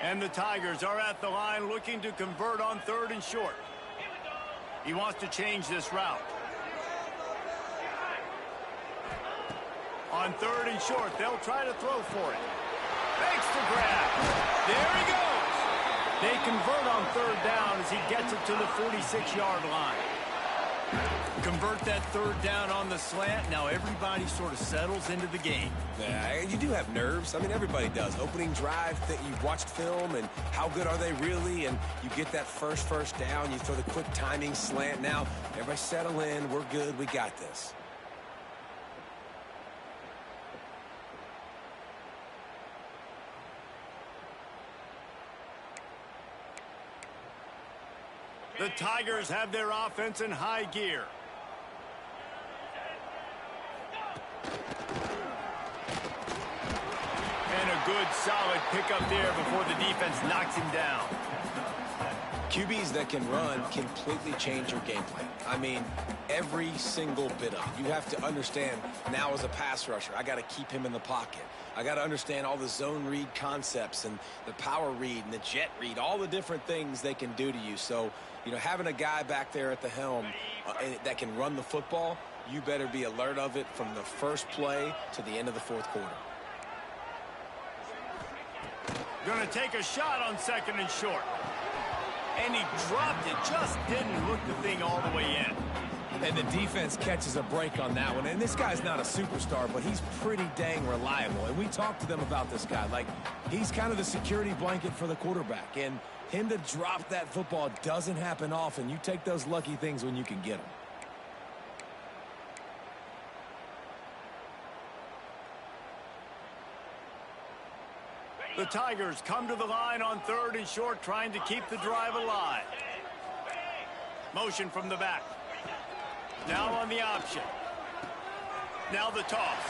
And the Tigers are at the line looking to convert on 3rd and short. He wants to change this route. On 3rd and short, they'll try to throw for it. Makes the grab. There he goes. They convert on 3rd down as he gets it to the 46-yard line. Convert that 3rd down on the slant. Now everybody sort of settles into the game. Yeah, you do have nerves. I mean, everybody does. Opening drive, that you've watched film, and how good are they really? And you get that first down. You throw the quick timing slant. Now, everybody settle in. We're good. We got this. The Tigers have their offense in high gear. And a good, solid pickup there before the defense knocks him down. QBs that can run completely change your game plan. I mean, every single bit of it. You have to understand, now as a pass rusher, I got to keep him in the pocket. I got to understand all the zone read concepts and the power read and the jet read, all the different things they can do to you. So, you know, having a guy back there at the helm that can run the football, you better be alert of it from the first play to the end of the 4th quarter. Going to take a shot on 2nd and short. And he dropped it, just didn't hook the thing all the way in. And the defense catches a break on that one. And this guy's not a superstar, but he's pretty dang reliable. And we talked to them about this guy. Like, he's kind of the security blanket for the quarterback. And him to drop that football doesn't happen often. You take those lucky things when you can get them. The Tigers come to the line on 3rd and short, trying to keep the drive alive. Motion from the back. Now on the option. Now the toss.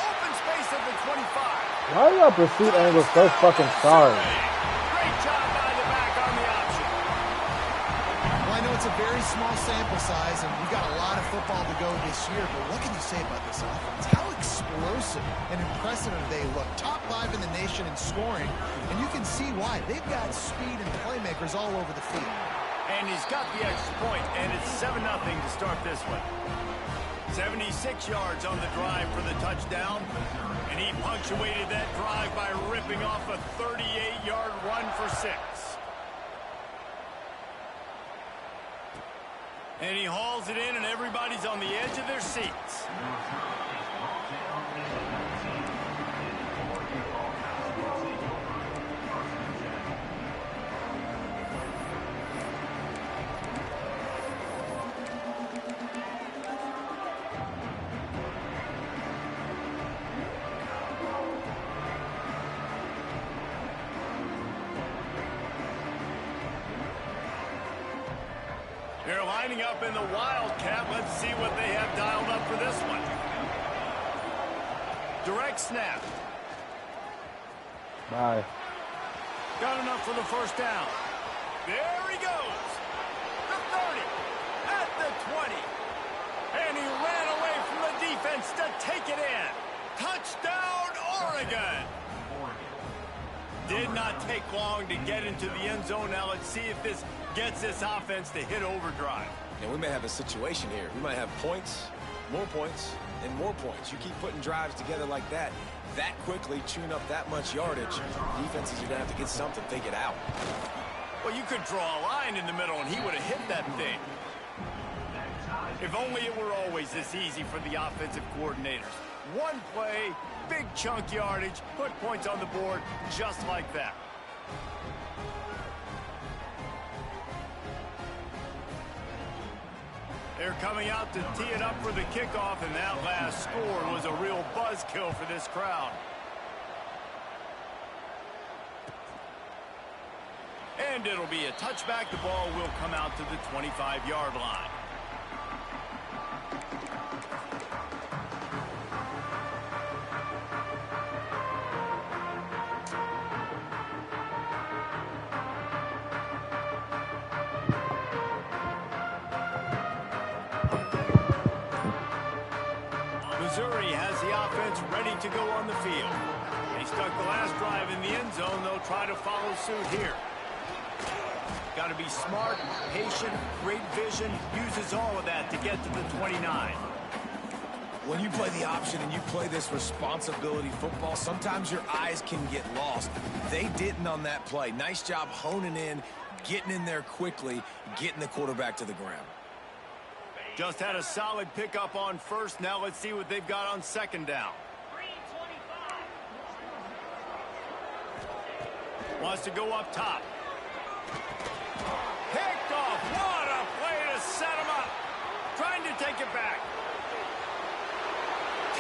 Open space at the 25. Why are y'all pursuit angles so fucking sorry? Great job by the back on the option. Well, I know it's a very small sample size, and we've got a lot of football to go this year, but what can you say about this offense? How explosive and impressive they look. Top 5 in the nation in scoring, and you can see why. They've got speed and playmakers all over the field. And he's got the extra point, and it's 7-0 to start this one. 76 yards on the drive for the touchdown, and he punctuated that drive by ripping off a 38-yard run for 6. And he hauls it in, and everybody's on the edge of their seats. They're lining up in the Wildcat. Let's see what they have dialed up for this one. Direct snap. Bye. Got enough for the 1st down. There he goes. The 30. At the 20. And he ran away from the defense to take it in. Touchdown, Oregon. Did not take long to get into the end zone. Now let's see if this gets this offense to hit overdrive. And we may have a situation here. We might have points, and more points. You keep putting drives together like that quickly, chewing up that much yardage, defenses are going to have to get something figured out. Well, you could draw a line in the middle, and he would have hit that thing. If only it were always this easy for the offensive coordinators. One play, big chunk yardage, put points on the board just like that. They're coming out to tee it up for the kickoff, and that last score was a real buzzkill for this crowd. And it'll be a touchback. The ball will come out to the 25-yard line. Missouri has the offense ready to go on the field. They stuck the last drive in the end zone. They'll try to follow suit here. Got to be smart, patient, great vision. Uses all of that to get to the 29. When you play the option and you play this responsibility football, sometimes your eyes can get lost. They didn't on that play. Nice job honing in, getting in there quickly, getting the quarterback to the ground. Just had a solid pickup on first. Now let's see what they've got on second down. Wants to go up top. Picked off. What a play to set him up. Trying to take it back.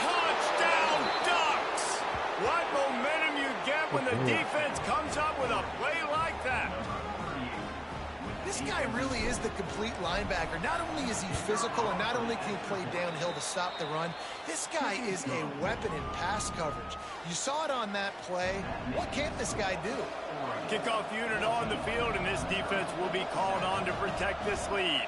Touchdown Ducks! What momentum you get when the defense comes up with a play like that. This guy really is the complete linebacker. Not only is he physical and not only can he play downhill to stop the run, this guy is a weapon in pass coverage. You saw it on that play. What can't this guy do? Kickoff unit on the field, and this defense will be called on to protect this lead.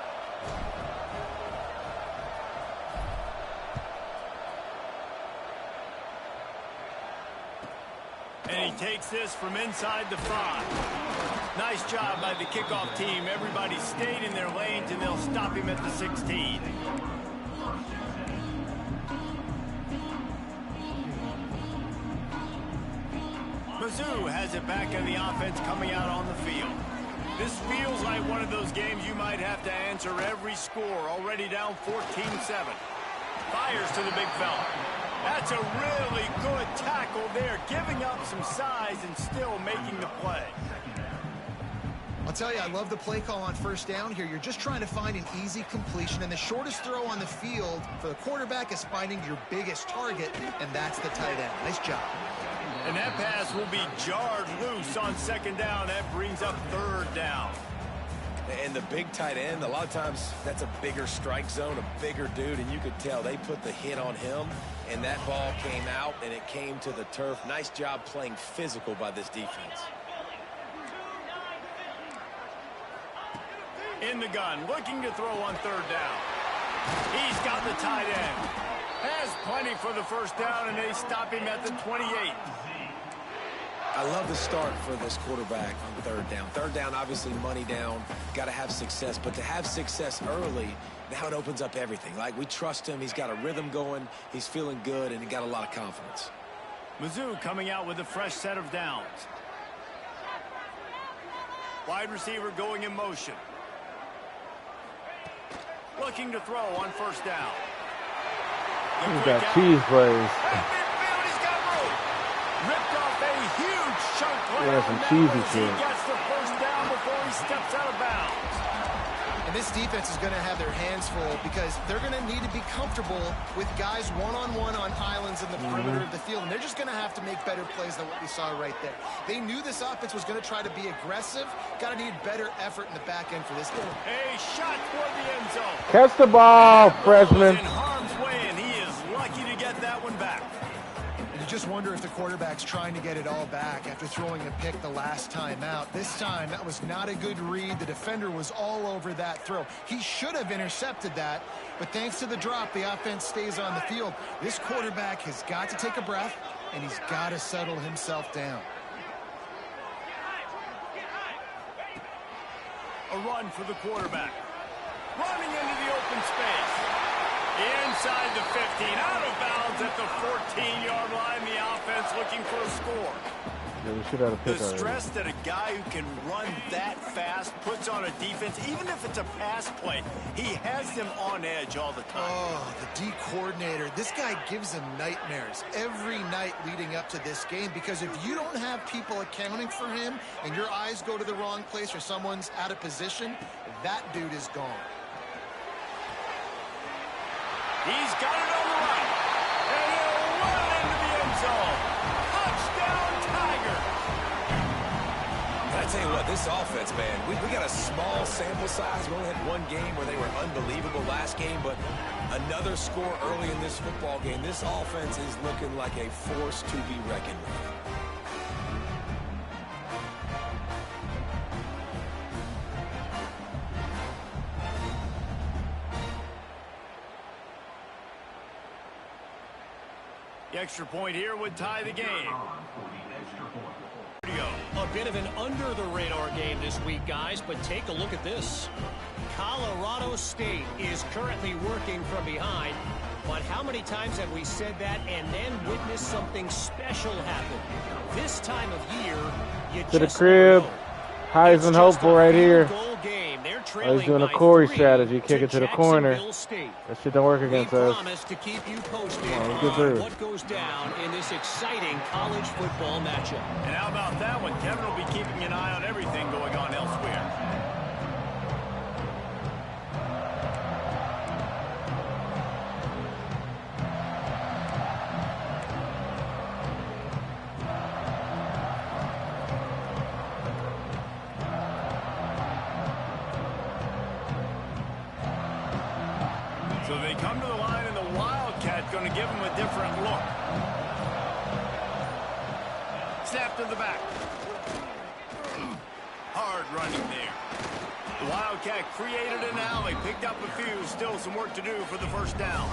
And he takes this from inside the 5. Nice job by the kickoff team. Everybody stayed in their lanes, and they'll stop him at the 16. Mizzou has it back in the offense coming out on the field. This feels like one of those games you might have to answer every score. Already down 14-7. Fires to the big fella. That's a really good tackle there, giving up some size and still making the play. I'll tell you, I love the play call on first down here. You're just trying to find an easy completion, and the shortest throw on the field for the quarterback is finding your biggest target, and that's the tight end. Nice job. And that pass will be jarred loose on second down. That brings up third down. And the big tight end, a lot of times that's a bigger strike zone, a bigger dude, and you could tell they put the hit on him, and that ball came out, and it came to the turf. Nice job playing physical by this defense. In the gun, looking to throw on third down. He's got the tight end. Has plenty for the first down, and they stop him at the 28. I love the start for this quarterback on third down. Third down, obviously money down, got to have success. But to have success early, now it opens up everything. Like, we trust him. He's got a rhythm going. He's feeling good, and he got a lot of confidence. Mizzou coming out with a fresh set of downs. Wide receiver going in motion. Looking to throw on first down. Look at that cheese plays. He's got room. Ripped off a huge chunk play. Yeah, some cheesy He shit. gets the first down before he steps out of bounds. And this defense is going to have their hands full because they're going to need to be comfortable with guys one-on-one on islands in the perimeter of the field. And they're just going to have to make better plays than what we saw right there. They knew this offense was going to try to be aggressive. Got to need better effort in the back end for this game. A shot toward the end zone. Catch the ball, freshman. In harm's way, and he is lucky to get that one back. You just wonder if the quarterback's trying to get it all back after throwing a pick the last time out. This time, that was not a good read. The defender was all over that throw. He should have intercepted that, but thanks to the drop, the offense stays on the field. This quarterback has got to take a breath, and he's got to settle himself down. A run for the quarterback. Running into the open space. Inside the 15, out of bounds at the 14-yard line. The offense looking for a score. Yeah, we should have a pick The already. stress that a guy who can run that fast puts on a defense, even if it's a pass play, he has them on edge all the time. Oh, the D coordinator. This guy gives them nightmares every night leading up to this game because if you don't have people accounting for him and your eyes go to the wrong place or someone's out of position, that dude is gone. He's got it on the right. And he'll run into the end zone. Touchdown, Tiger. I tell you what, this offense, man, we got a small sample size. We only had one game where they were unbelievable last game, but another score early in this football game. This offense is looking like a force to be reckoned with. The extra point here would tie the game. A bit of an under-the-radar game this week, guys, but take a look at this. Colorado State is currently working from behind, but how many times have we said that and then witnessed something special happen? This time of year, you To the just crib. never know. Heisman It's hopeful just a right here. field goal game. They're Oh, trailing he's doing a by Corey 3 strategy. Kick it to the corner. Jacksonville State. That shit don't work We against us. promise to keep you posted Oh, good on through. what goes down in this exciting college football matchup. And how about that one? Kevin will be keeping an eye on everything going on elsewhere. So they come to the line, and the Wildcat going to give them a different look. Snap to the back. Hard running there. The Wildcat created an alley, picked up a few, still some work to do for the first down.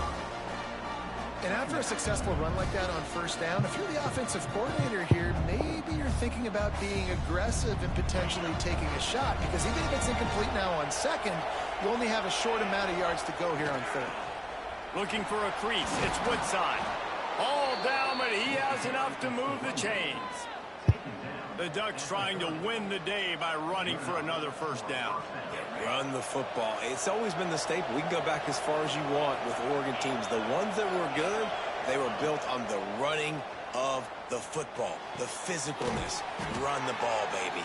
And after a successful run like that on first down, if you're the offensive coordinator here, maybe you're thinking about being aggressive and potentially taking a shot, because even if it's incomplete now on second, you only have a short amount of yards to go here on third. Looking for a crease. It's Woodside. All down, but he has enough to move the chains. The Ducks trying to win the day by running for another first down. Run the football. It's always been the staple. We can go back as far as you want with Oregon teams. The ones that were good, they were built on the running of the football, the physicalness. Run the ball, baby.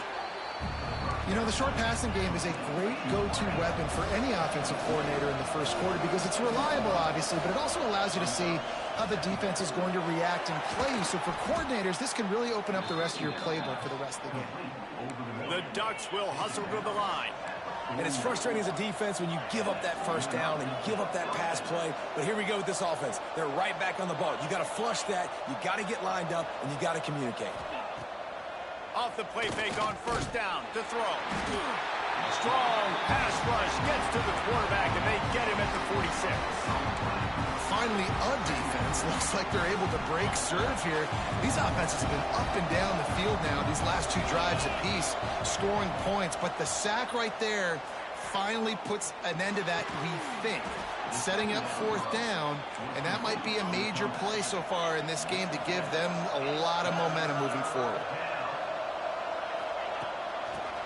You know, the short passing game is a great go-to weapon for any offensive coordinator in the first quarter because it's reliable, obviously, but it also allows you to see how the defense is going to react and play. So for coordinators, this can really open up the rest of your playbook for the rest of the game. The Ducks will hustle to the line. And it's frustrating as a defense when you give up that first down and you give up that pass play. But here we go with this offense. They're right back on the ball. You got to flush that. You got to get lined up, and you got to communicate. Off the play fake on first down to throw. Strong pass rush gets to the quarterback, and they get him at the 46. Finally, a defense looks like they're able to break serve here. These offenses have been up and down the field now, these last two drives apiece, scoring points. But the sack right there finally puts an end to that, we think. Setting up fourth down, and that might be a major play so far in this game to give them a lot of momentum moving forward.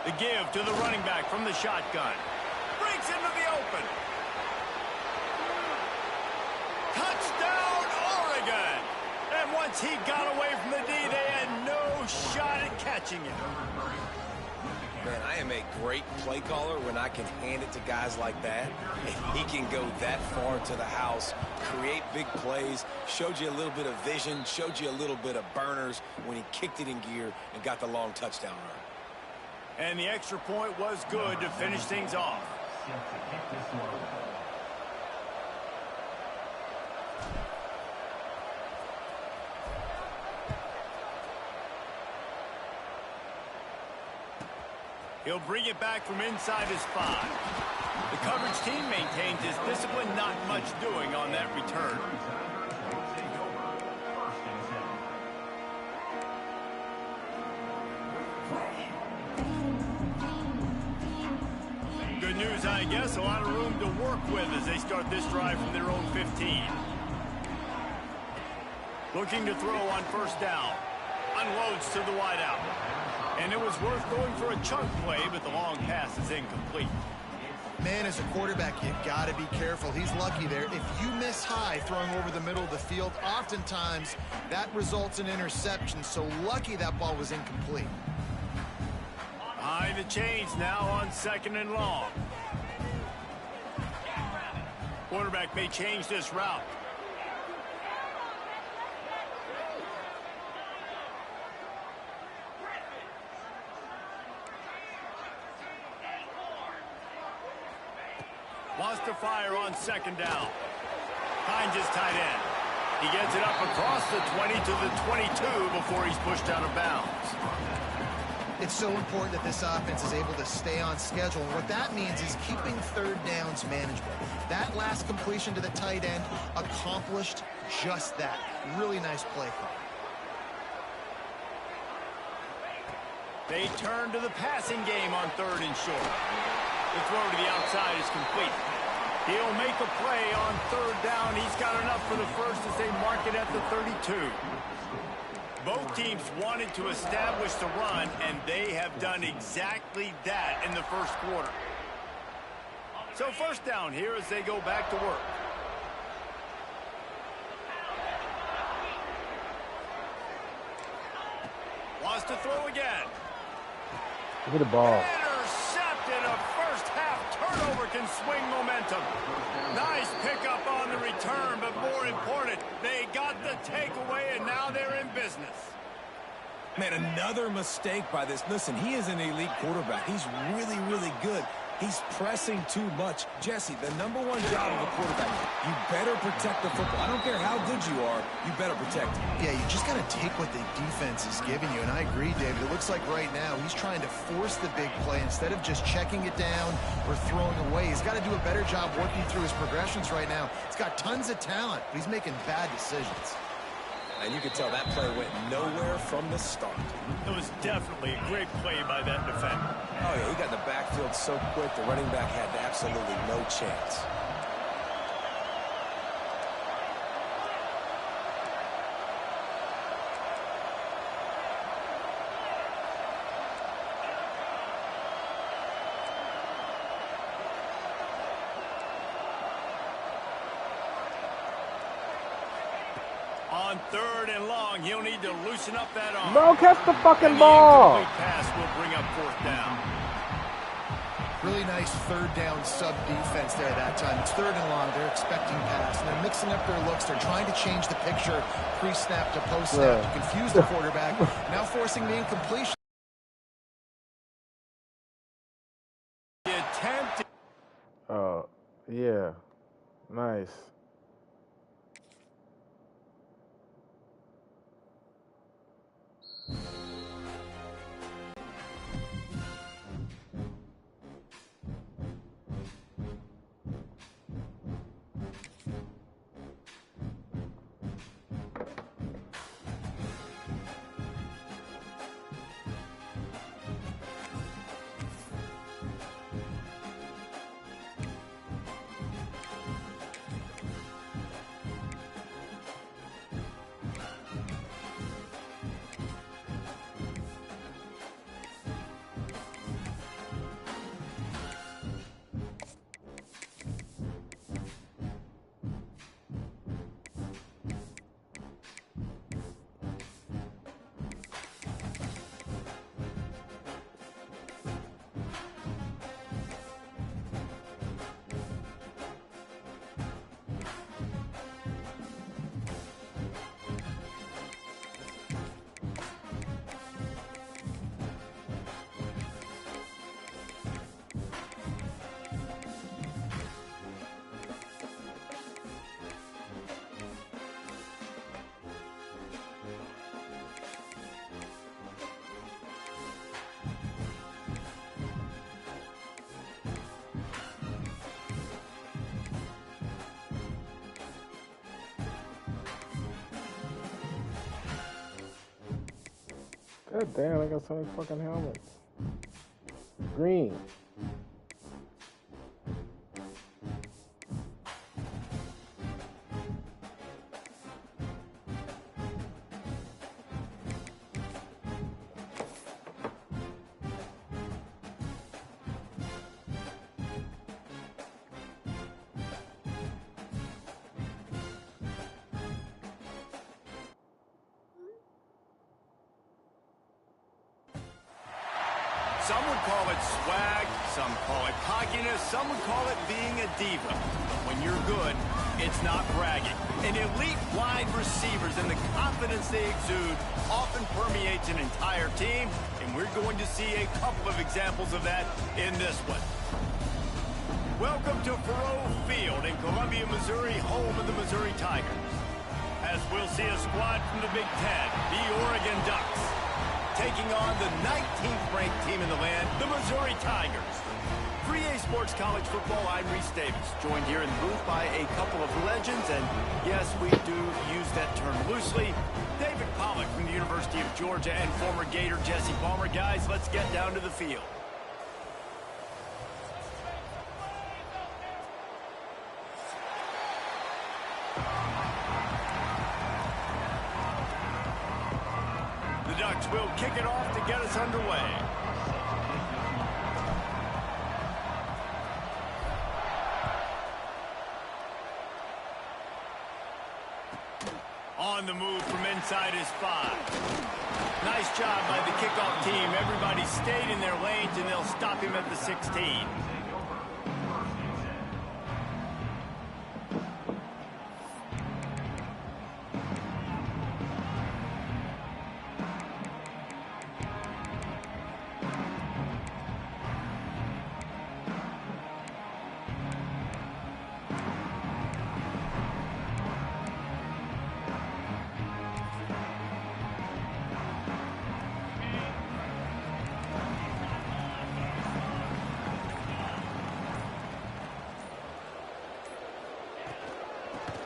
The give to the running back from the shotgun. Breaks into the open. Touchdown, Oregon! And once he got away from the D, they had no shot at catching him. Man, I am a great play caller when I can hand it to guys like that. And he can go that far to the house, create big plays, showed you a little bit of vision, showed you a little bit of burners when he kicked it in gear and got the long touchdown run. And the extra point was good to finish things off. He'll bring it back from inside his 5. The coverage team maintains his discipline, not much doing on that return. Good news, I guess. A lot of room to work with as they start this drive from their own 15. Looking to throw on first down. Unloads to the wideout. And it was worth going for a chunk play, but the long pass is incomplete. Man, as a quarterback, you got to be careful. He's lucky there. If you miss high throwing over the middle of the field, oftentimes that results in interception. So lucky that ball was incomplete. Behind the chains now on second and long. Quarterback may change this route. Wants to fire on second down. Finds his tight end. He gets it up across the 20 to the 22 before he's pushed out of bounds. It's so important that this offense is able to stay on schedule. And what that means is keeping third downs manageable. That last completion to the tight end accomplished just that. Really nice play call. They turn to the passing game on 3rd and short. The throw to the outside is complete. He'll make a play on 3rd down. He's got enough for the first as they mark it at the 32. Both teams wanted to establish the run, and they have done exactly that in the first quarter. So 1st down here as they go back to work. Wants to throw again. Look at the ball. Intercepted. A first-half turnover can swing momentum. Nice pickup on the return, but more important, they got the takeaway, and now they're in business. Man, another mistake by this. Listen, he is an elite quarterback. He's really, really good. He's pressing too much. Jesse, the #1 job of a quarterback, you better protect the football. I don't care how good you are, you better protect it. Yeah, you just got to take what the defense is giving you, and I agree, David. It looks like right now he's trying to force the big play instead of just checking it down or throwing away. He's got to do a better job working through his progressions right now. He's got tons of talent, but he's making bad decisions. And you can tell that play went nowhere from the start. It was definitely a great play by that defender. Oh, yeah, he got in the backfield so quick, the running back had absolutely no chance. On 3rd and long, he'll need to loosen up that arm. Bro, catch the fucking And ball. The incomplete pass will bring up 4th down. Really nice 3rd down sub-defense there that time. It's 3rd and long. They're expecting pass, and they're mixing up their looks. They're trying to change the picture pre-snap to post-snap to confuse the quarterback, now forcing the incompletion. The attempt. Oh, yeah. Nice. God damn, I got so many fucking helmets. Green. Some would call it swag, some call it cockiness, some would call it being a diva. But when you're good, it's not bragging. And elite wide receivers and the confidence they exude often permeates an entire team, and we're going to see a couple of examples of that in this one. Welcome to Faurot Field in Columbia, Missouri, home of the Missouri Tigers. As we'll see a squad from the Big Ten, the Oregon Ducks, taking on the 19th ranked team in the land, the Missouri Tigers. For EA Sports College Football, I'm Reese Davis, joined here in the booth by a couple of legends, and yes, we do use that term loosely. David Pollack from the University of Georgia and former Gator Jesse Palmer. Guys, let's get down to the field. The Ducks will kick it off to get us underway. On the move from inside his 5. Nice job by the kickoff team. Everybody stayed in their lanes, and they'll stop him at the 16.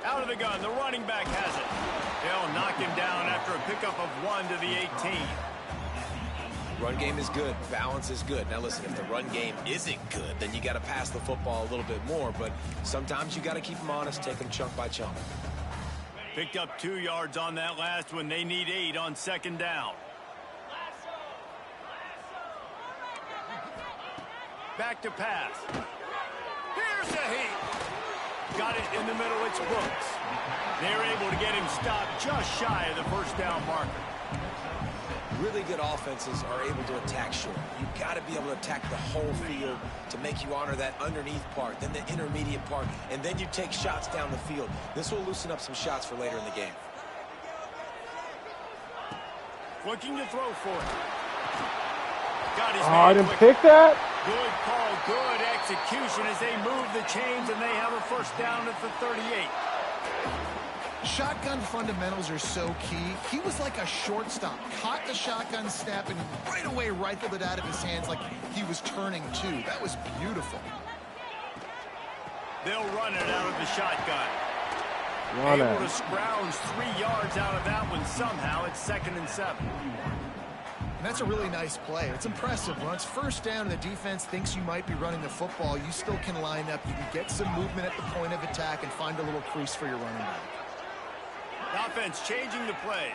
Out of the gun, the running back has it. They'll knock him down after a pickup of 1 to the 18. Run game is good. Balance is good. Now listen, if the run game isn't good, then you got to pass the football a little bit more. But sometimes you got to keep them honest, take them chunk by chunk. Picked up 2 yards on that last one. They need 8 on 2nd down. Back to pass. Here's a heat. Got it in the middle. It's Brooks. They're able to get him stopped just shy of the first down marker. Really good offenses are able to attack short. You've got to be able to attack the whole field to make you honor that underneath part, then the intermediate part, and then you take shots down the field. This will loosen up some shots for later in the game. Looking to throw for it. Got his I man didn't quick. pick that. Good call, good execution as they move the chains, and they have a first down at the 38. Shotgun fundamentals are so key. He was like a shortstop. Caught the shotgun snap and right away rifled it out of his hands like he was turning two. That was beautiful. They'll run it out of the shotgun. Run Able it. to scrounge 3 yards out of that one somehow. It's 2nd and 7. And that's a really nice play. It's impressive. When it's first down and the defense thinks you might be running the football, you still can line up. You can get some movement at the point of attack and find a little crease for your running back. Offense changing the play.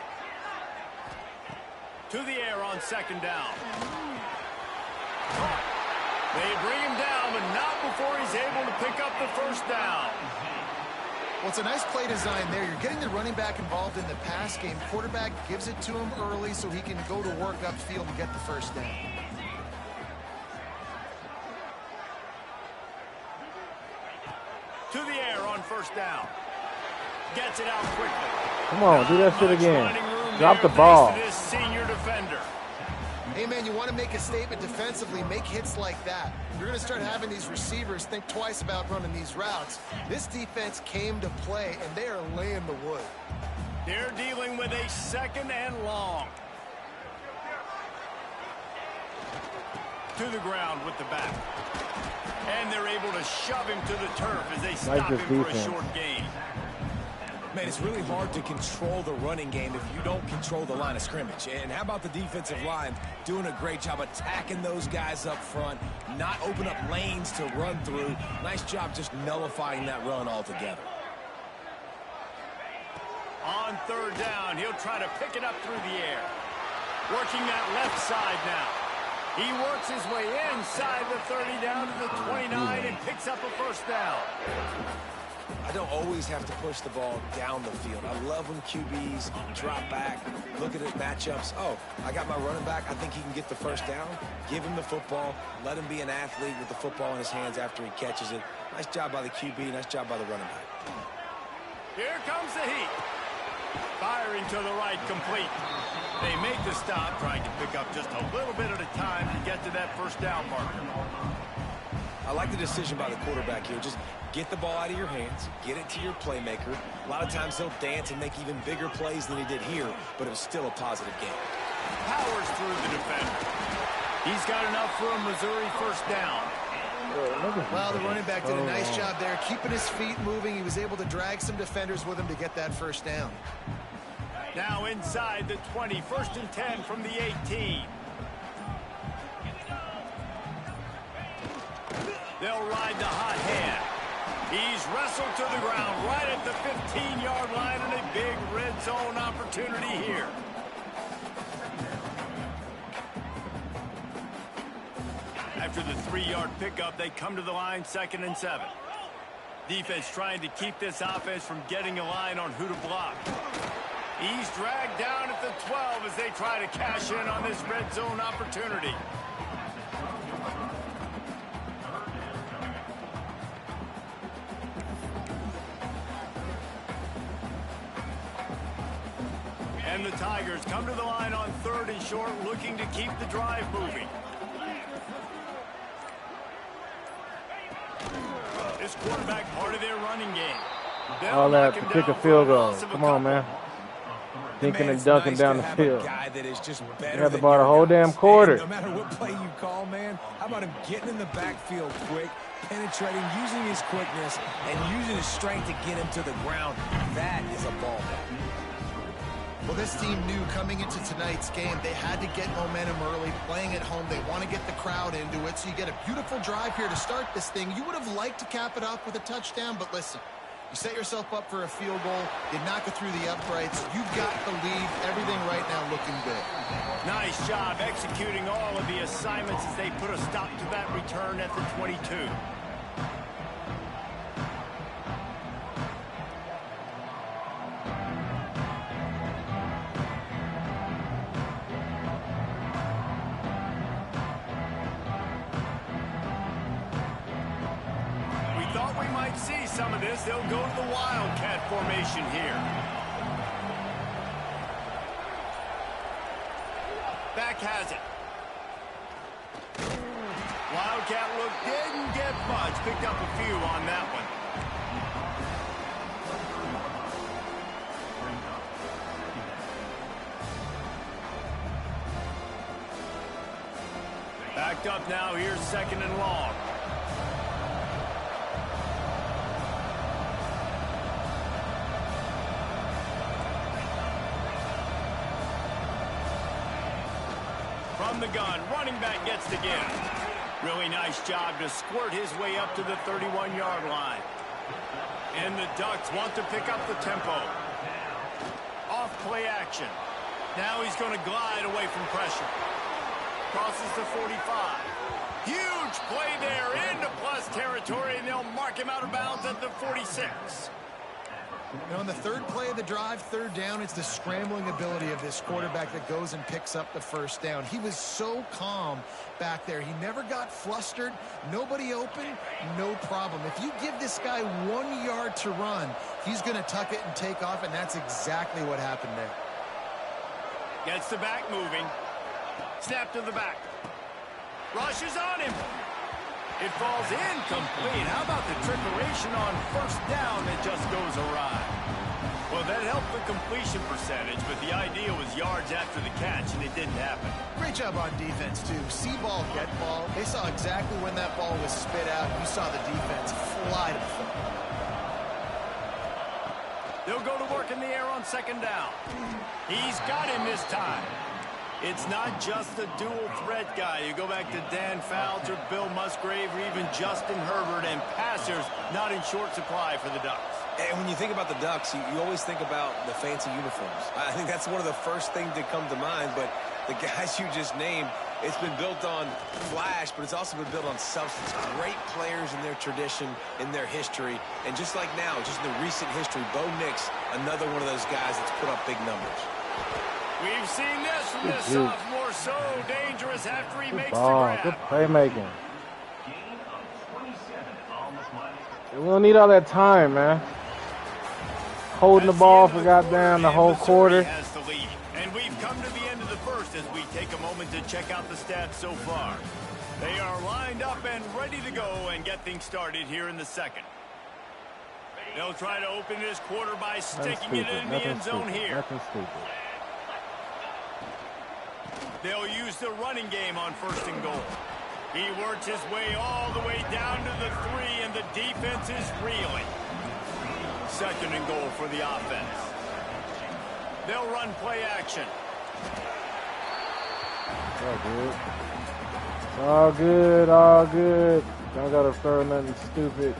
To the air on 2nd down. They bring him down, but not before he's able to pick up the first down. Well, it's a nice play design there. You're getting the running back involved in the pass game. Quarterback gives it to him early so he can go to work upfield and get the first down. To the air on 1st down. Gets it out quickly. Come on, do that shit Much again. running room Drop there the ball. thanks to this senior defender. Hey, man, you want to make a statement defensively, make hits like that. You're going to start having these receivers think twice about running these routes. This defense came to play, and they are laying the wood. They're dealing with a 2nd and long. To the ground with the back. And they're able to shove him to the turf as they stop him for a short gain. Man, it's really hard to control the running game if you don't control the line of scrimmage. And how about the defensive line doing a great job attacking those guys up front, not open up lanes to run through. Nice job just nullifying that run altogether. On 3rd down, he'll try to pick it up through the air. Working that left side now. He works his way inside the 30 down to the 29 and picks up a first down. I don't always have to push the ball down the field. I love when QBs drop back, look at it, matchups. Oh, I got my running back. I think he can get the first down. Give him the football. Let him be an athlete with the football in his hands after he catches it. Nice job by the QB. Nice job by the running back. Here comes the heat. Firing to the right, complete. They make the stop, trying to pick up just a little bit at a time to get to that first down marker. I like the decision by the quarterback here. Just get the ball out of your hands, get it to your playmaker. A lot of times he'll dance and make even bigger plays than he did here, but it was still a positive game. Powers through the defender. He's got enough for a Missouri first down. Well, the running back did a nice job there, keeping his feet moving. He was able to drag some defenders with him to get that first down. Now inside the 20, 1st and 10 from the 18. They'll ride the hot hand. He's wrestled to the ground right at the 15-yard line, and a big red zone opportunity here. After the 3-yard pickup, they come to the line 2nd and 7. Defense trying to keep this offense from getting a line on who to block. He's dragged down at the 12 as they try to cash in on this red zone opportunity. And the Tigers come to the line on 3rd and short, looking to keep the drive moving. This quarterback part of their running game. All that to kick a field goal. Come on, man. Thinking and dunking down the field. You had the ball the whole damn quarter. No matter what play you call, man, how about him getting in the backfield quick, penetrating, using his quickness, and using his strength to get him to the ground. That is a ball. Well, this team knew coming into tonight's game they had to get momentum early, playing at home. They want to get the crowd into it, so you get a beautiful drive here to start this thing. You would have liked to cap it off with a touchdown, but listen, you set yourself up for a field goal, you knock it through the uprights, you've got the lead, everything right now looking good. Nice job executing all of the assignments as they put a stop to that return at the 22. See some of this. They'll go to the Wildcat formation here. Back has it. Wildcat look didn't get much. Picked up a few on that one. Backed up now. Here's 2nd and long. From the gun, running back gets the give. Really nice job to squirt his way up to the 31-yard line. And the Ducks want to pick up the tempo. Off play action. Now he's going to glide away from pressure. Crosses the 45. Huge play there into plus territory, and they'll mark him out of bounds at the 46. Now, on the 3rd play of the drive, 3rd down, it's the scrambling ability of this quarterback that goes and picks up the 1st down. He was so calm back there. He never got flustered. Nobody open, no problem. If you give this guy 1 yard to run, he's going to tuck it and take off, and that's exactly what happened there. Gets the back moving. Snap to the back. Rushes on him. It falls incomplete. How about the trickeration on 1st down that just goes awry? Well, that helped the completion percentage, but the idea was yards after the catch, and it didn't happen. Great job on defense, too. See ball, get ball. They saw exactly when that ball was spit out. You saw the defense fly to the football. They'll go to work in the air on 2nd down. He's got him this time. It's not just the dual threat guy. You go back to Dan Fouts or Bill Musgrave or even Justin Herbert, and passers not in short supply for the Ducks. And when you think about the Ducks, you always think about the fancy uniforms. I think that's one of the first things that come to mind, but the guys you just named, it's been built on flash, but it's also been built on substance. Great players in their tradition, in their history, and just like now, just in the recent history, Bo Nix, another one of those guys that's put up big numbers. We've seen this from this sophomore, so dangerous after he makes the grab. Good playmaking. We don't need all that time, man. Holding the ball for goddamn the whole quarter. Has the lead. And we've come to the end of the 1st as we take a moment to check out the stats so far. They are lined up and ready to go and get things started here in the 2nd. They'll try to open this quarter by sticking it in the end zone here. Nothing stupid. They'll use the running game on 1st and goal. He works his way all the way down to the 3, and the defense is reeling. 2nd and goal for the offense. They'll run play action. All good. All good, all good. Don't gotta throw nothing stupid.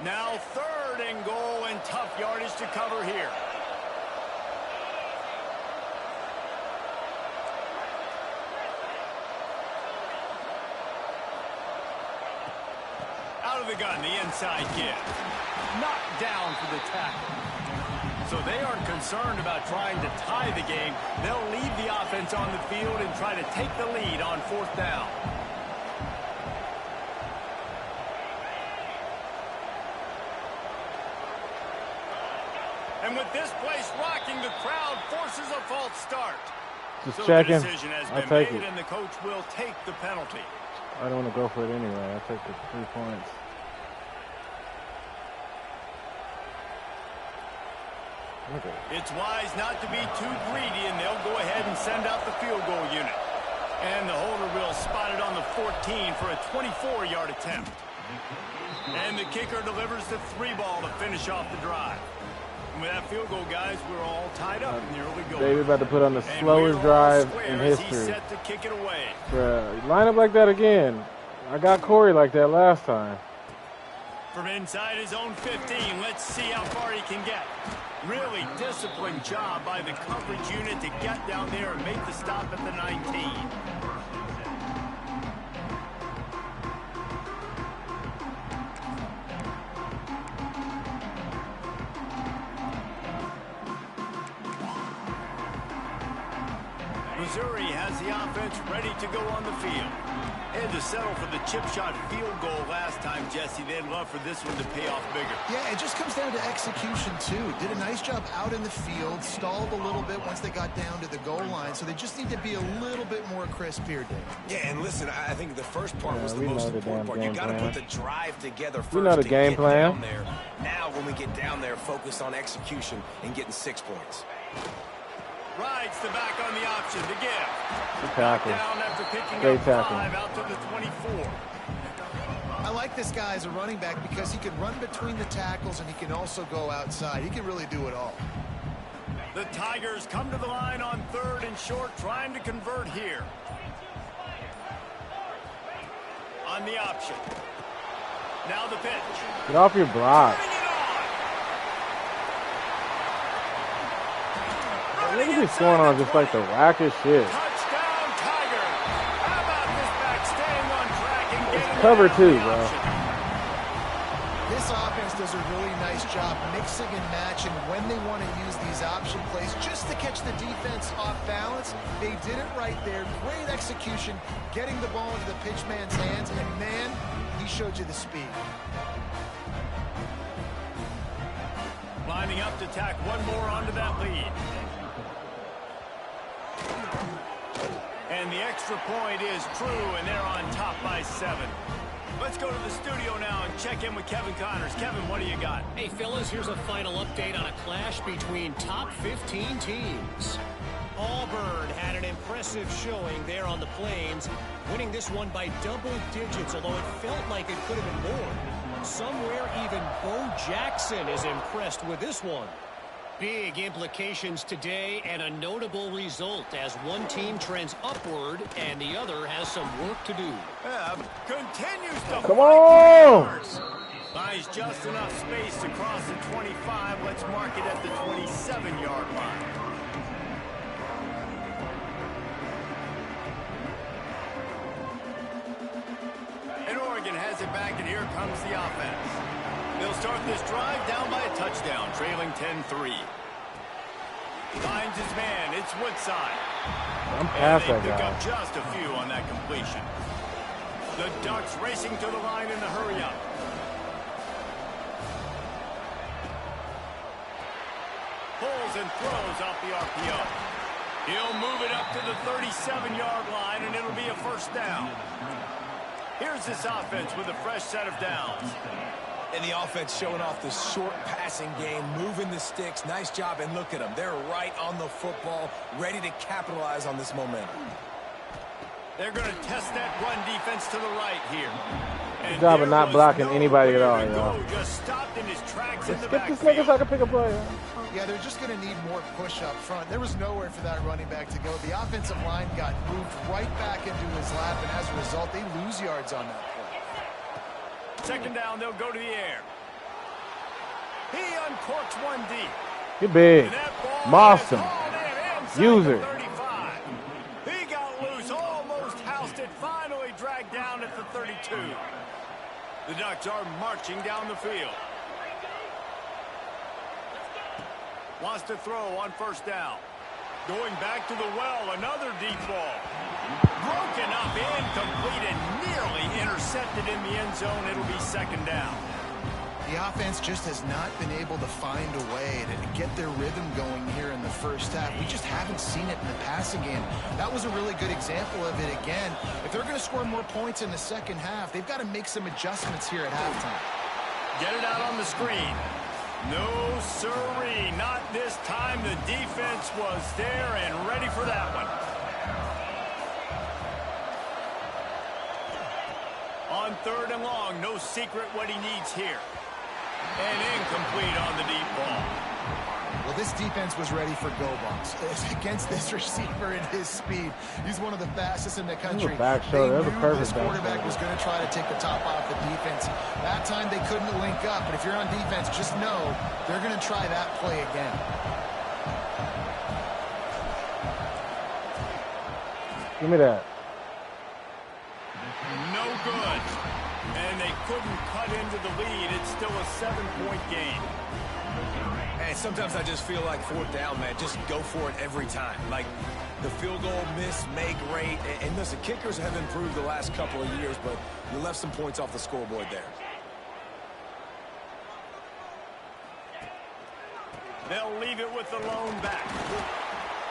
Now 3rd and goal, and tough yardage to cover here. Out of the gun, the inside give. Knocked down for the tackle. So they aren't concerned about trying to tie the game. They'll leave the offense on the field and try to take the lead on 4th down. And with this place rocking, the crowd forces a false start. Just checking. The decision has I'll been take made, it. and the coach will take the penalty. I don't want to go for it anyway. I'll take the 3 points. Okay. It's wise not to be too greedy, and they'll go ahead and send out the field goal unit. And the holder will spot it on the 14 for a 24-yard attempt. And the kicker delivers the 3 ball to finish off the drive. And with that field goal, guys, we're all tied up in the early goal. David about to put on the slowest drive in history. He's set to kick it away. Bruh, line up like that again. I got Corey like that last time. From inside his own 15, let's see how far he can get. Really disciplined job by the coverage unit to get down there and make the stop at the 19. Missouri has the offense ready to go on the field. Had to settle for the chip shot field goal last time, Jesse. They'd love for this one to pay off bigger. Yeah, it just comes down to execution, too. Did a nice job out in the field, stalled a little bit once they got down to the goal line, so they just need to be a little bit more crisp here, Dave. Yeah, and listen, I think the first part was the most important part. You got to put the drive together first. We know the game plan. Down there. Now, when we get down there, focus on execution and getting 6 points. Rides the back on the option to give. Good tackle. Down after picking Great up tackle. 5 out to the 24. I like this guy as a running back because he can run between the tackles and he can also go outside. He can really do it all. The Tigers come to the line on 3rd and short, trying to convert here. On the option. Now the pitch. Get off your block. Look at this going on just like the wackest shit. Touchdown, Tigers. How about this back staying on track and getting It's cover it 2, on the bro. option? This offense does a really nice job mixing and matching when they want to use these option plays just to catch the defense off balance. They did it right there. Great execution, getting the ball into the pitchman's hands, and man, he showed you the speed. Lining up to tack one more onto that lead. And the extra point is true, and they're on top by 7. Let's go to the studio now and check in with Kevin Connors. Kevin, what do you got? Hey, fellas, here's a final update on a clash between top 15 teams. Auburn had an impressive showing there on the Plains, winning this one by double digits, although it felt like it could have been more. Somewhere even Bo Jackson is impressed with this one. Big implications today and a notable result as one team trends upward and the other has some work to do. Continues to Come on! Buys just enough space to cross the 25. Let's mark it at the 27-yard line. And Oregon has it back, and here comes the offense. They'll start this drive down by a touchdown, trailing 10-3. Finds his man. It's Woodside. I'm past and that they pick guy. up just a few on that completion. The Ducks racing to the line in the hurry-up. Pulls and throws off the RPO. He'll move it up to the 37-yard line, and it'll be a first down. Here's this offense with a fresh set of downs. And the offense showing off the short passing game, moving the sticks. Nice job, and look at them. They're right on the football, ready to capitalize on this momentum. They're going to test that run defense to the right here. Good job of not blocking anybody at all, y'all. Just stopped in his tracks in the Skip this backfield. nigga so I can pick a play. Yeah, they're just going to need more push up front. There was nowhere for that running back to go. The offensive line got moved right back into his lap, and as a result, they lose yards on that play. Second down, they'll go to the air. He uncorks one deep. Get big. Moss him. User. He got loose, almost housed it, finally dragged down at the 32. The Ducks are marching down the field. Wants to throw on first down. Going back to the well, another deep ball. Broken up, incomplete, and nearly intercepted in the end zone. It'll be second down. The offense just has not been able to find a way to get their rhythm going here in the first half. We just haven't seen it in the passing game. That was a really good example of it again. If they're going to score more points in the second half, they've got to make some adjustments here at halftime. Get it out on the screen. No, sirree, not this time. The defense was there and ready for that one. On third and long, no secret what he needs here. And incomplete on the deep ball. Well, this defense was ready for go balls. Against this receiver and his speed, he's one of the fastest in the country. Back shoulder. That was a perfect this quarterback was going to try to take the top off the defense. That time they couldn't link up, but if you're on defense, just know they're going to try that play again. Give me that. No good. And they couldn't cut into the lead. It's still a 7-point game. Hey, sometimes I just feel like fourth down, man. Just go for it every time. Like the field goal miss, make great. And listen, kickers have improved the last couple of years, but you left some points off the scoreboard there. They'll leave it with the lone back.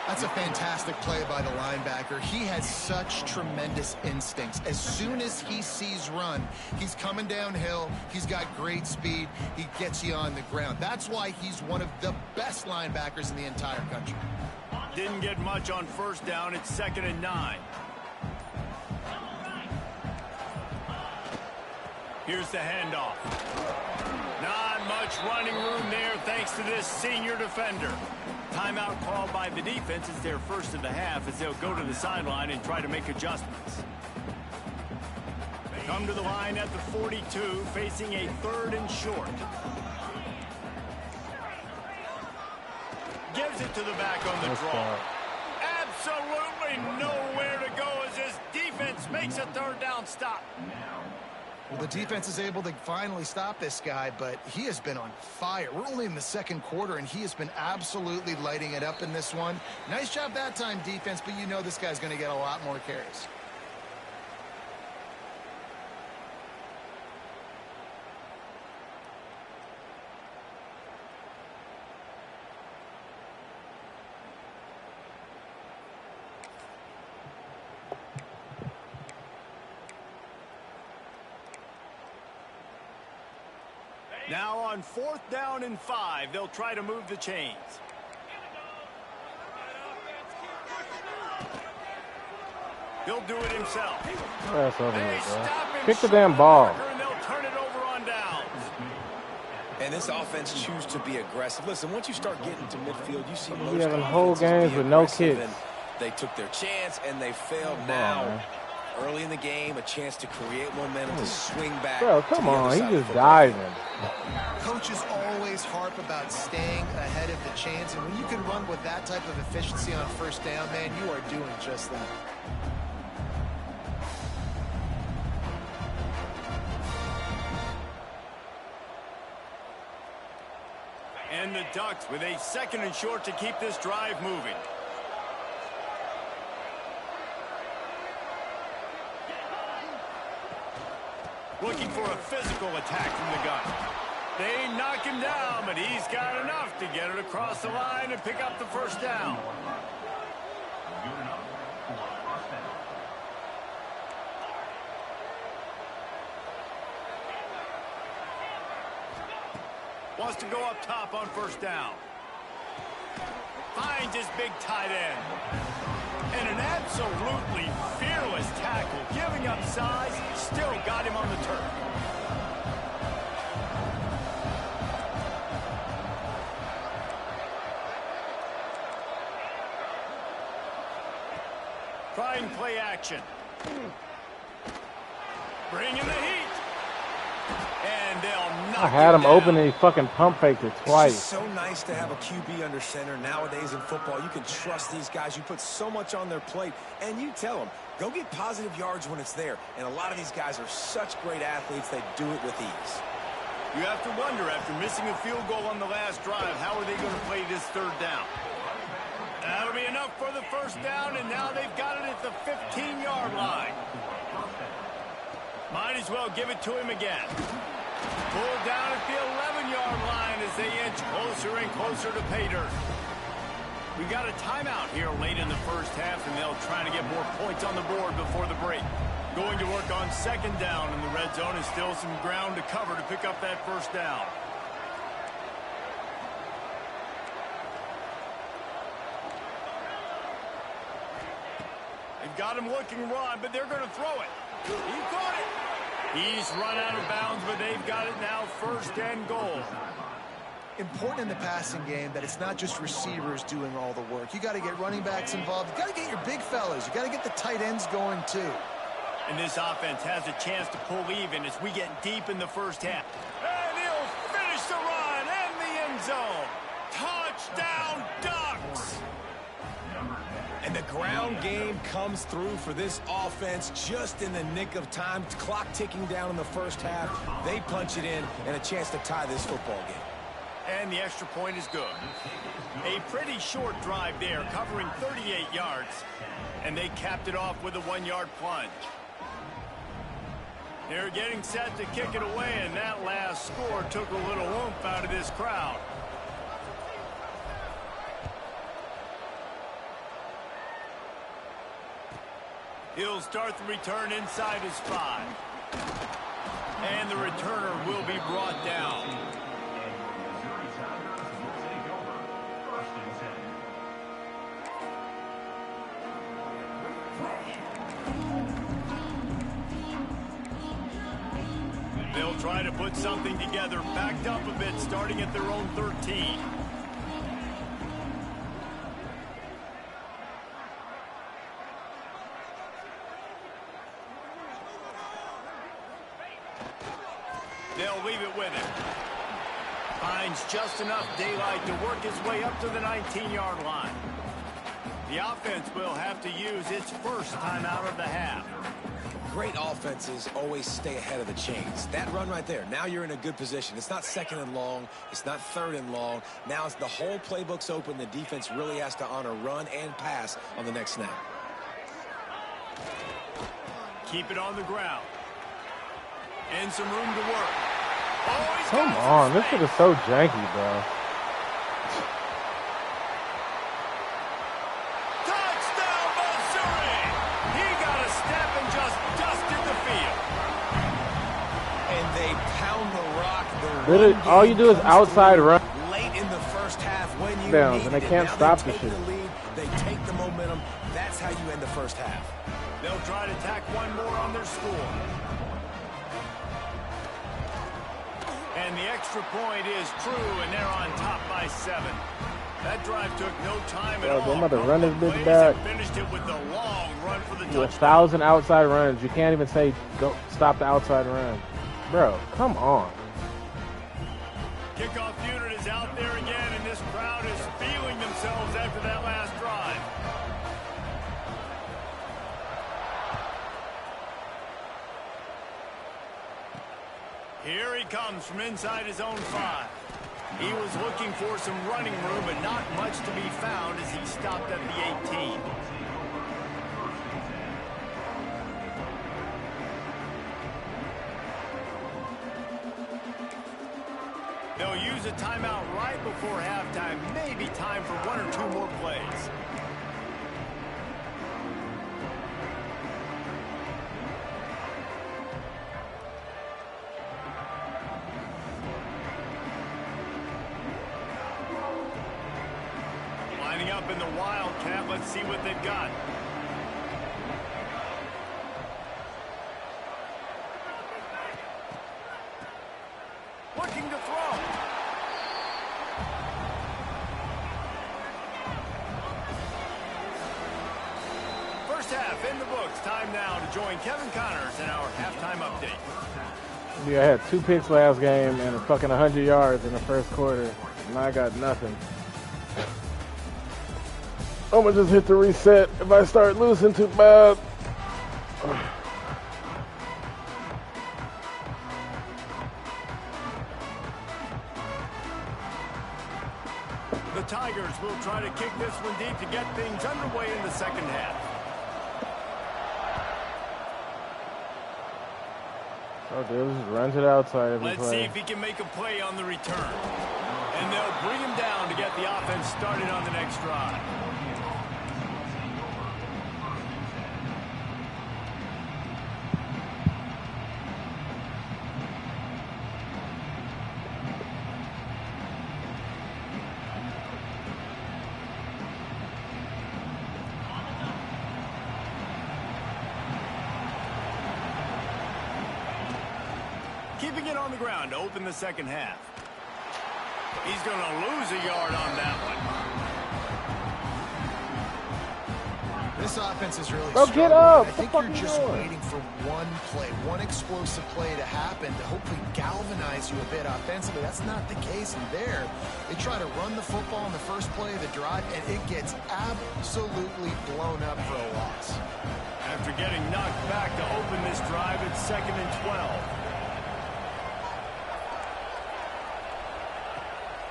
That's a fantastic play by the linebacker. He has such tremendous instincts. As soon as he sees run, he's coming downhill. He's got great speed. He gets you on the ground. That's why he's one of the best linebackers in the entire country. Didn't get much on first down. It's 2nd and 9. Here's the handoff. Not much running room there thanks to this senior defender. Timeout called by the defense. It's their first of the half as they'll go to the sideline and try to make adjustments. Come to the line at the 42, facing a 3rd and short. Gives it to the back on the draw. Absolutely nowhere to go as this defense makes a 3rd down stop. Well, the defense is able to finally stop this guy, but he has been on fire. We're only in the second quarter, and he has been absolutely lighting it up in this one. Nice job that time, defense, but you know this guy's going to get a lot more carries. Now on 4th down and 5, they'll try to move the chains. He'll do it himself. That's over They there, bro. stop him Kick the short damn of ball. marker, and they'll turn it over on downs. And this offense chooses to be aggressive. Listen, once you start getting to midfield, you see We most having whole offenses games be with no aggressive, kicks. and they took their chance, and they failed. on, Now, man. early in the game, a chance to create momentum, to swing back. Bro, to come the other on. He side of the just football field. diving. Coaches always harp about staying ahead of the chains, and when you can run with that type of efficiency on first down, man, you are doing just that. And the Ducks with a 2nd and short to keep this drive moving. Looking for a physical attack from the gun. They knock him down, but he's got enough to get it across the line and pick up the first down. Wants to go up top on first down. Finds his big tight end. And an absolutely fearless tackle. Giving up size, still got him on the turf. Trying play action. Bringing the heat. And they'll knock I had him down. open and he fucking pump faked it twice. It's just so nice to have a QB under center nowadays in football. You can trust these guys. You put so much on their plate, and you tell them, go get positive yards when it's there. And a lot of these guys are such great athletes, they do it with ease. You have to wonder, after missing a field goal on the last drive, how are they going to play this third down? That'll be enough for the first down, and now they've got it at the 15-yard line. Might as well give it to him again. Pulled down at the 11-yard line as they inch closer and closer to pay dirt. We got a timeout here late in the first half, and they'll try to get more points on the board before the break. Going to work on second down in the red zone, and still some ground to cover to pick up that first down. They've got him looking run, but they're going to throw it. He caught it. He's run out of bounds, but they've got it now first and goal. Important in the passing game that it's not just receivers doing all the work. You got to get running backs involved. You got to get your big fellas. You got to get the tight ends going too. And this offense has a chance to pull even as we get deep in the first half. And he'll finish the run and the end zone. Touchdown, Ducks! And the ground game comes through for this offense just in the nick of time. Clock ticking down in the first half. They punch it in and a chance to tie this football game. And the extra point is good. A pretty short drive there, covering 38 yards. And they capped it off with a 1-yard plunge. They're getting set to kick it away, and that last score took a little oomph out of this crowd. He'll start the return inside his 5. And the returner will be brought down. They'll try to put something together, backed up a bit, starting at their own 13. They'll leave it with him. Finds just enough daylight to work his way up to the 19-yard line. The offense will have to use its first timeout of the half. Great offenses always stay ahead of the chains. That run right there, now you're in a good position. It's not second and long. It's not third and long. Now it's the whole playbook's open. The defense really has to honor run and pass on the next snap. Keep it on the ground. And some room to work. Oh, Come on, this shit is so janky, bro. Touchdown, Missouri! He got a step and just dusted the field. And they pound the rock. All you do is outside run. Late in the first half when you Downs, and they can't now stop they the take shit. the lead, they take the momentum. That's how you end the first half. They'll try to tack one more on their score. And the extra point is true, and they're on top by 7. That drive took no time at all. They're about to run this bitch Plays back. and finished it with the long run for the Do touchdown. 1,000 outside runs. You can't even say go stop the outside run. Bro, come on. Kickoff unit is out there again, and this crowd is feeling themselves after that last drive. Here he comes from inside his own 5. He was looking for some running room, but not much to be found as he stopped at the 18. They'll use a timeout right before halftime. Maybe time for 1 or 2 more plays. in the Wildcat. Let's see what they've got. Looking to throw. First half in the books. Time now to join Kevin Connors in our halftime update. Yeah, I had 2 picks last game and a fucking 100 yards in the first quarter, and I got nothing. I'm gonna just hit the reset if I start losing too bad. The Tigers will try to kick this one deep to get things underway in the second half. Oh, dude, just run to the outside every Let's play. see if he can make a play on the return. And they'll bring him down to get the offense started on the next drive. Keeping it on the ground to open the second half. He's going to lose a yard on that one. This offense is really Bro, get up. I think you're just waiting for one play, one explosive play to happen to hopefully galvanize you a bit offensively. That's not the case in there. They try to run the football in the first play of the drive, and it gets absolutely blown up for a loss. After getting knocked back to open this drive, it's 2nd and 12.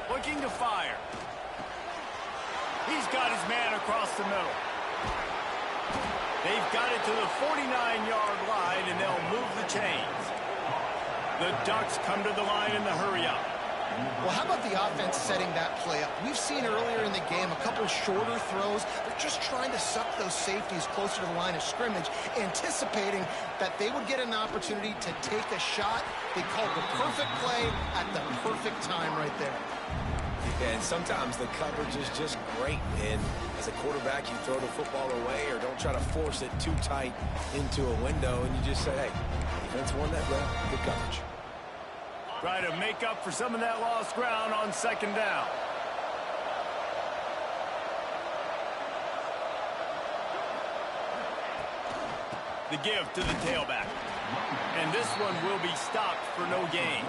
Looking to fire. He's got his man across the middle. They've got it to the 49-yard line, and they'll move the chains. The Ducks come to the line in the hurry-up. Well, how about the offense setting that play up? We've seen earlier in the game a couple shorter throws. They're just trying to suck those safeties closer to the line of scrimmage, anticipating that they would get an opportunity to take a shot. They called the perfect play at the perfect time right there. Yeah, and sometimes the coverage is just great. And as a quarterback, you throw the football away or don't try to force it too tight into a window, and you just say, hey, defense won that well, good coverage. Try to make up for some of that lost ground on 2nd down. The give to the tailback. And this one will be stopped for no gain.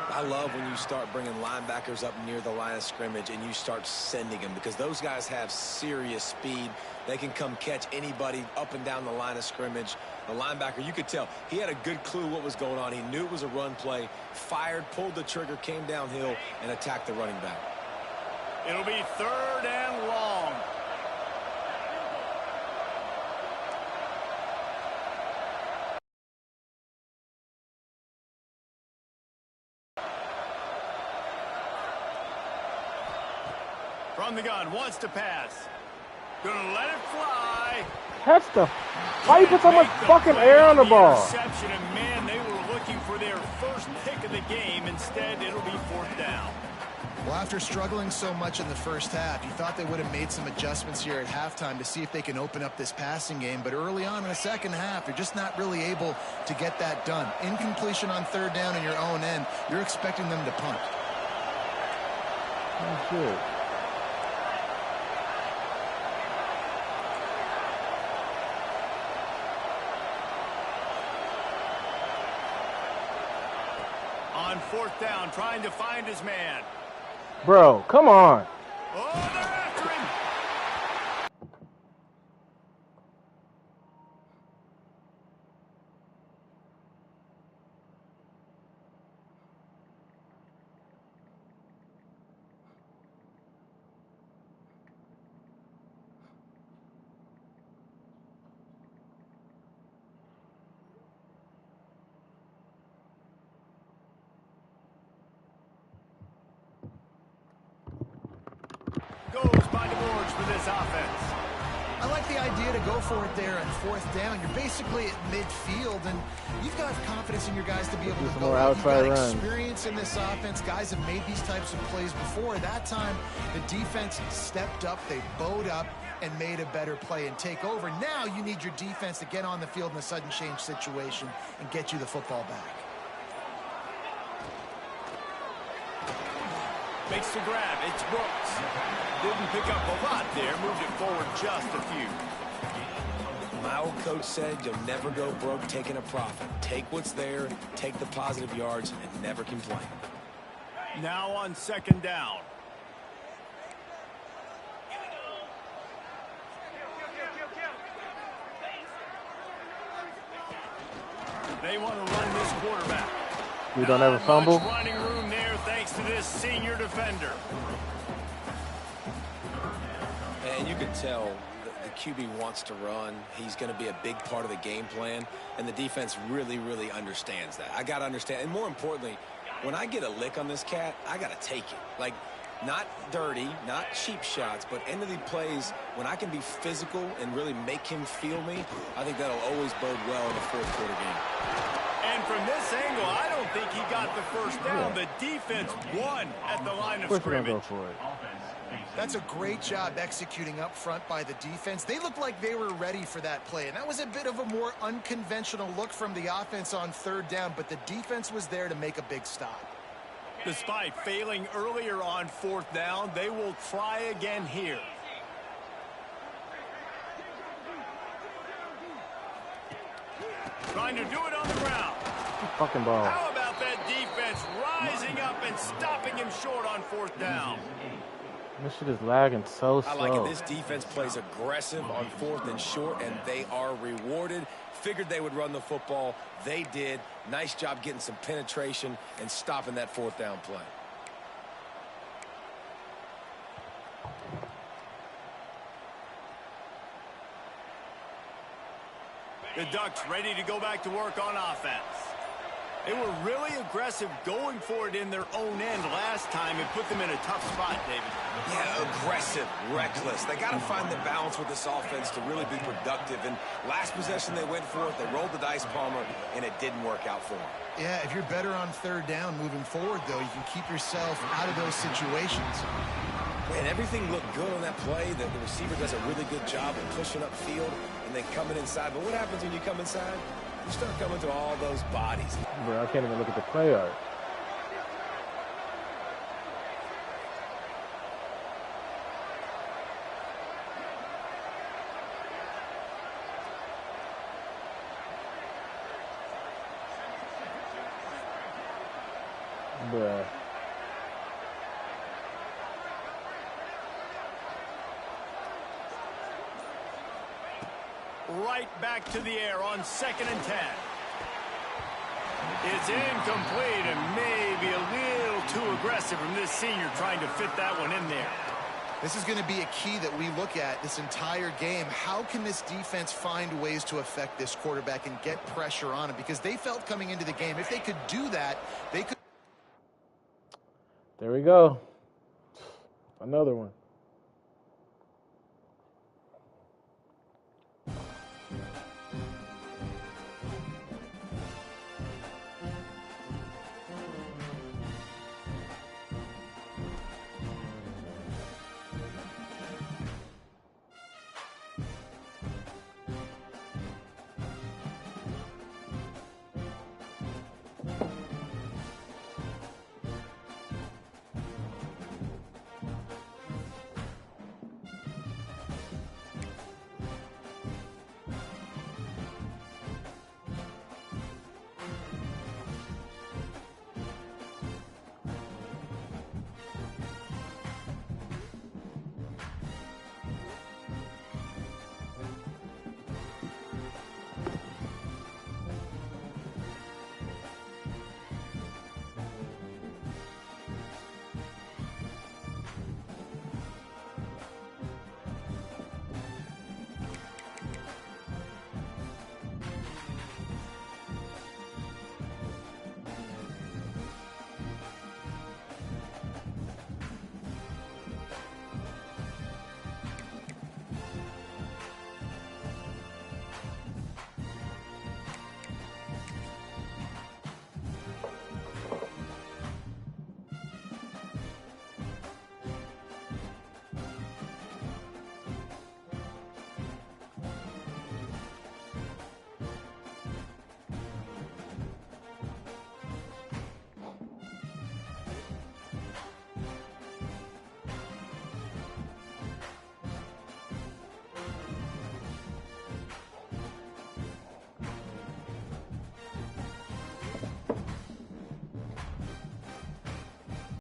I love when you start bringing linebackers up near the line of scrimmage and you start sending them, because those guys have serious speed. They can come catch anybody up and down the line of scrimmage. The linebacker, you could tell, he had a good clue what was going on. He knew it was a run play, fired, pulled the trigger, came downhill, and attacked the running back. It'll be 3rd and long. From the gun, wants to pass. Gonna let it fly. Catch the... Why you put so much fucking air on the ball? Interception, and man, they were looking for their first pick of the game. Instead, it'll be 4th down. Well, after struggling so much in the first half, you thought they would have made some adjustments here at halftime to see if they can open up this passing game. But early on in the second half, they're just not really able to get that done. Incompletion on 3rd down in your own end, you're expecting them to punt. Oh, shit. On 4th down, trying to find his man. Bro, come on. Oh, they're after him. Goes by the boards for this offense. I like the idea to go for it there on 4th down. You're basically at midfield, and you've got confidence in your guys to be able to go out. You've got experience in this offense. Guys have made these types of plays before. That time, the defense stepped up. They bowed up and made a better play and take over. Now you need your defense to get on the field in a sudden change situation and get you the football back. Makes the grab. It's Brooks. Didn't pick up a lot there. Moved it forward just a few. My old coach said you'll never go broke taking a profit. Take what's there, take the positive yards, and never complain. Now on 2nd down. They want to run this quarterback. We don't have a fumble. Running room there thanks to this senior defender. And you can tell the QB wants to run. He's going to be a big part of the game plan, and the defense really, really understands that. I got to understand, and more importantly, when I get a lick on this cat, I got to take it. Like, not dirty, not cheap shots, but end of the plays, when I can be physical and really make him feel me, I think that'll always bode well in the 4th quarter game. And from this angle, I don't think he got the 1st down. The defense won at the line of scrimmage. Go for it. That's a great job executing up front by the defense. They looked like they were ready for that play, and that was a bit of a more unconventional look from the offense on 3rd down, but the defense was there to make a big stop. Despite failing earlier on 4th down, they will try again here. Trying to do it on the ground. Fucking ball. How about that defense rising up and stopping him short on 4th down? This shit is lagging so slow. I like it. This defense plays aggressive on 4th and short, and they are rewarded. Figured they would run the football. They did. Nice job getting some penetration and stopping that 4th down play. The Ducks ready to go back to work on offense. They were really aggressive going for it in their own end last time. It put them in a tough spot, David. Yeah, aggressive, reckless. They got to find the balance with this offense to really be productive. And last possession they went for it. They rolled the dice, Palmer, and it didn't work out for them. Yeah, if you're better on 3rd down moving forward, though, you can keep yourself out of those situations. And everything looked good on that play. The receiver does a really good job of pushing upfield and then coming inside. But what happens when you come inside? You start coming to all those bodies. Bro, I can't even look at the play art. Bruh. Right back to the air on 2nd and 10. It's incomplete and maybe a little too aggressive from this senior trying to fit that one in there. This is going to be a key that we look at this entire game. How can this defense find ways to affect this quarterback and get pressure on him? Because they felt coming into the game, if they could do that, they could. There we go. Another one.